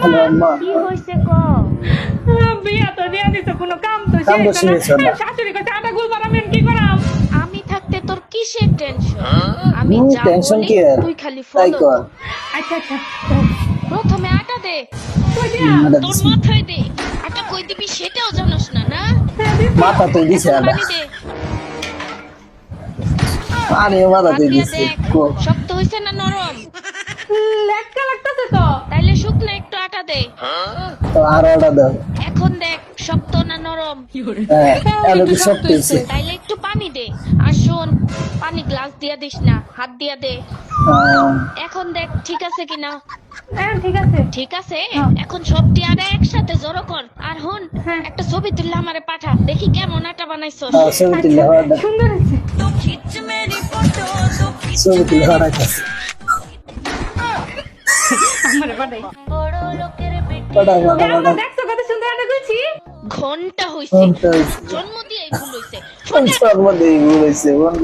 Hello আম্মা। কি হইছে ক? বিয়া তো দিয়া দিছ কোনো কাম তো কাম তো শেষ শেষ হলো না না। শাশুড়ি কাছে আটা গুল বানাবেন কি করাম? আমি থাকতে তোর কিসের টেনশন? আমি যা টেনশন বলি কি আর? তুই খালি তাই ফলো কর। কর। আচ্ছা আচ্ছা প্রথমে আটা দে, কই দিয়া এটা তোর দিছি। মাথায় দে। আটা কই দিবি সেটাও জানোস না, না? মাথা তো দিছে এখন আদা। পানি দে, আরে মাথা হাত তো দিয়া দিছে। দেখ শক্ত হইছে না নরম। লেটকা লাগতাছে তো তাইলে শুকনো একটু আটা দে। তো আর অর্ডার দাও। এখন দেখ শক্ত না নরম। হ্যাঁ, এটা তো সব পেয়েছে। তাইলে একটু পানি দে। আর শোন, পানি গ্লাস দিয়া দিস না, হাত দিয়া দে। এখন দেখ ঠিক আছে কিনা। হ্যাঁ ঠিক আছে ঠিক আছে, হ্যাঁ। এখন সবটি আটা একসাথে জড়ো কর। আর হন, হ্যাঁ। একটা ছবি তুললে আমারে পাঠা, দেখি কেমন আটা বানাইছস। ছবি তুলে অর্ডার। সুন্দর হয়েছে ছবি তুলে অর্ডার আছে। আমারে বাড়াই অর্ডার অর্ডার অর্ডার। দেখছো কত সুন্দর আটা কইছি ঘন্টা হইছে, কোনটা হইছে? জন্ম দিয়েই ভুল হইছে। কোন সর্বদেই ভুল হইছে? কোন